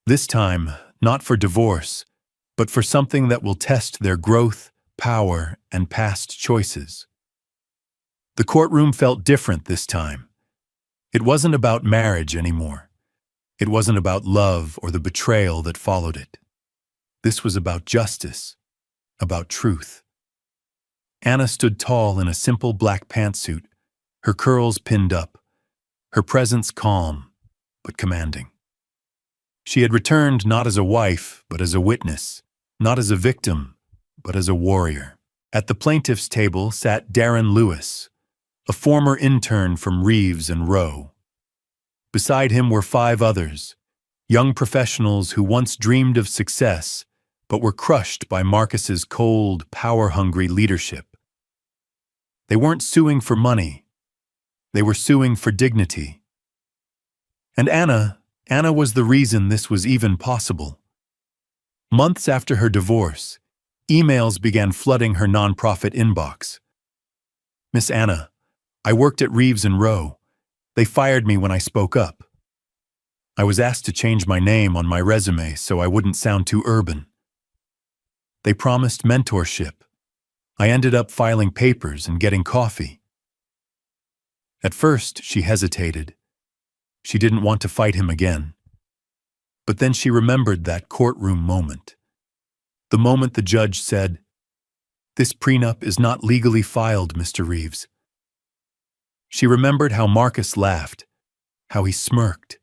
This time, not for divorce, but for something that will test their growth, power, and past choices. The courtroom felt different this time. It wasn't about marriage anymore. It wasn't about love or the betrayal that followed it. This was about justice, about truth. Anna stood tall in a simple black pantsuit, her curls pinned up, her presence calm, but commanding. She had returned not as a wife, but as a witness, not as a victim, but as a warrior. At the plaintiff's table sat Darren Lewis, a former intern from Reeves and Rowe. Beside him were 5 others, Young professionals who once dreamed of success but were crushed by Marcus's cold, power-hungry leadership. They weren't suing for money. They were suing for dignity. And Anna was the reason this was even possible. Months after her divorce, emails began flooding her nonprofit inbox. "Miss Anna, I worked at Reeves and Rowe. They fired me when I spoke up. I was asked to change my name on my resume so I wouldn't sound too urban. They promised mentorship. I ended up filing papers and getting coffee." At first, she hesitated. She didn't want to fight him again. But then she remembered that courtroom moment. The moment the judge said, "This prenup is not legally filed, Mr. Reeves." She remembered how Marcus laughed, how he smirked,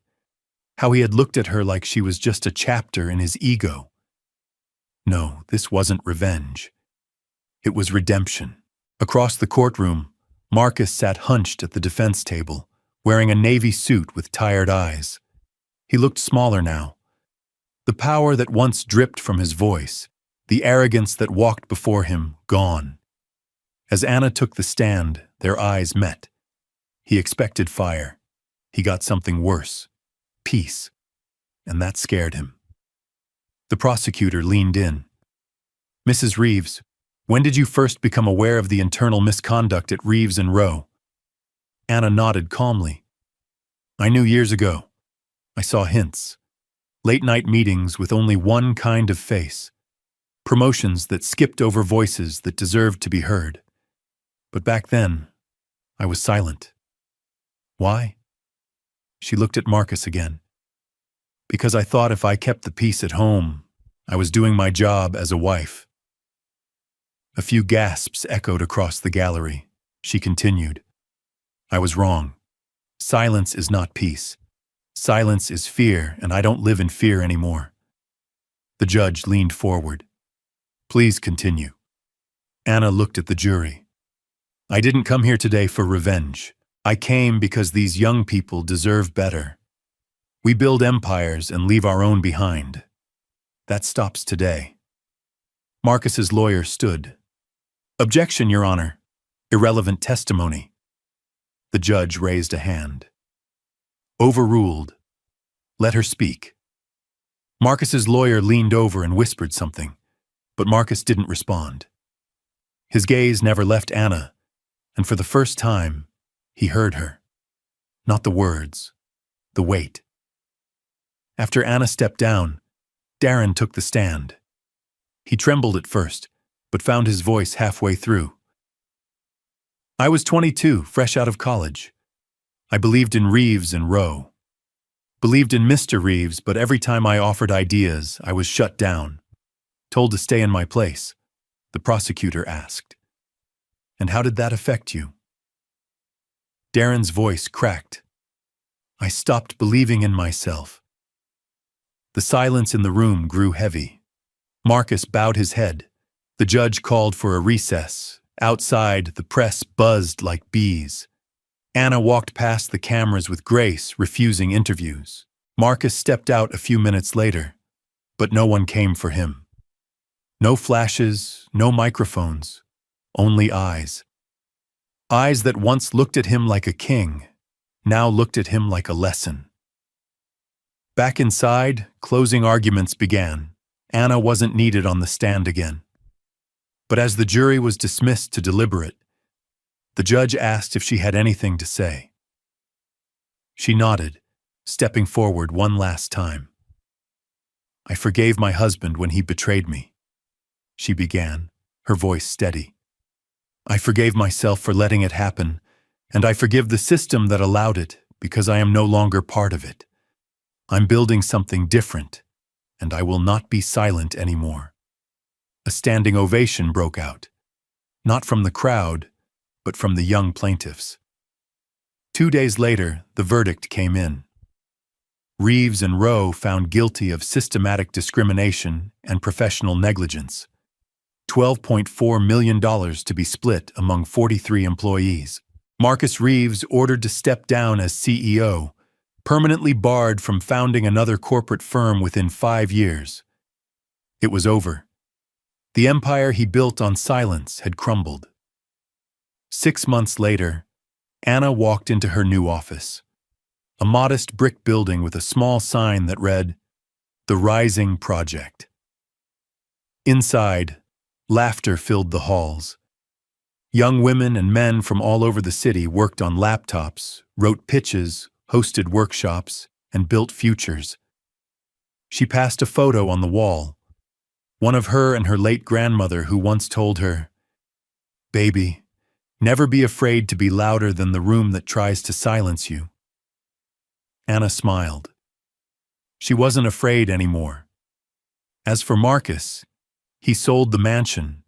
how he had looked at her like she was just a chapter in his ego. No, this wasn't revenge. It was redemption. Across the courtroom, Marcus sat hunched at the defense table, wearing a navy suit with tired eyes. He looked smaller now. The power that once dripped from his voice, the arrogance that walked before him, gone. As Anna took the stand, their eyes met. He expected fire. He got something worse. Peace. And that scared him. The prosecutor leaned in. "Mrs. Reeves, when did you first become aware of the internal misconduct at Reeves and Rowe?" Anna nodded calmly. "I knew years ago. I saw hints. Late-night meetings with only one kind of face. Promotions that skipped over voices that deserved to be heard. But back then, I was silent." "Why?" She looked at Marcus again. "Because I thought if I kept the peace at home, I was doing my job as a wife." A few gasps echoed across the gallery. She continued, "I was wrong. Silence is not peace. Silence is fear, and I don't live in fear anymore." The judge leaned forward. "Please continue." Anna looked at the jury. "I didn't come here today for revenge. I came because these young people deserve better. We build empires and leave our own behind. That stops today." Marcus's lawyer stood. "Objection, Your Honor. Irrelevant testimony." The judge raised a hand. "Overruled. Let her speak." Marcus's lawyer leaned over and whispered something, but Marcus didn't respond. His gaze never left Anna, and for the first time, he heard her. Not the words, the weight. After Anna stepped down, Darren took the stand. He trembled at first, but found his voice halfway through. "I was 22, fresh out of college. I believed in Reeves and Rowe. Believed in Mr. Reeves, but every time I offered ideas, I was shut down. Told to stay in my place," the prosecutor asked. "And how did that affect you?" Darren's voice cracked. "I stopped believing in myself." The silence in the room grew heavy. Marcus bowed his head. The judge called for a recess. Outside, the press buzzed like bees. Anna walked past the cameras with grace, refusing interviews. Marcus stepped out a few minutes later, but no one came for him. No flashes, no microphones, only eyes. Eyes that once looked at him like a king, now looked at him like a lesson. Back inside, closing arguments began. Anna wasn't needed on the stand again. But as the jury was dismissed to deliberate, the judge asked if she had anything to say. She nodded, stepping forward one last time. "I forgave my husband when he betrayed me," she began, her voice steady. "I forgave myself for letting it happen, and I forgive the system that allowed it because I am no longer part of it. I'm building something different, and I will not be silent anymore." A standing ovation broke out, not from the crowd, but from the young plaintiffs. 2 days later, the verdict came in. Reeves and Rowe found guilty of systematic discrimination and professional negligence. $12.4 million to be split among 43 employees. Marcus Reeves ordered to step down as CEO, permanently barred from founding another corporate firm within 5 years. It was over. The empire he built on silence had crumbled. 6 months later, Anna walked into her new office, a modest brick building with a small sign that read, "The Rising Project." Inside, laughter filled the halls. Young women and men from all over the city worked on laptops, wrote pitches, hosted workshops, and built futures. She passed a photo on the wall, one of her and her late grandmother who once told her, "Baby, never be afraid to be louder than the room that tries to silence you." Anna smiled. She wasn't afraid anymore. As for Marcus, he sold the mansion,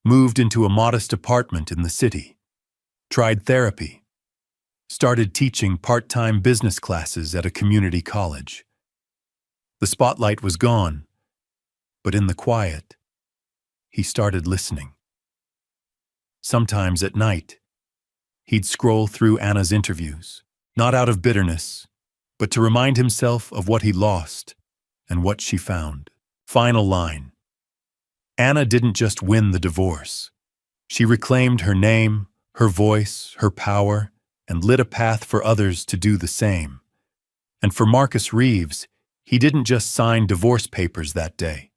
moved into a modest apartment in the city, tried therapy, started teaching part-time business classes at a community college. The spotlight was gone, but in the quiet, he started listening. Sometimes at night, he'd scroll through Anna's interviews, not out of bitterness, but to remind himself of what he lost and what she found. Final line. Anna didn't just win the divorce. She reclaimed her name, her voice, her power, and lit a path for others to do the same. And for Marcus Reeves, he didn't just sign divorce papers that day.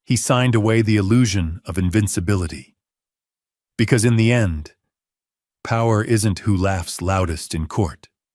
He signed away the illusion of invincibility. Because in the end, power isn't who laughs loudest in court.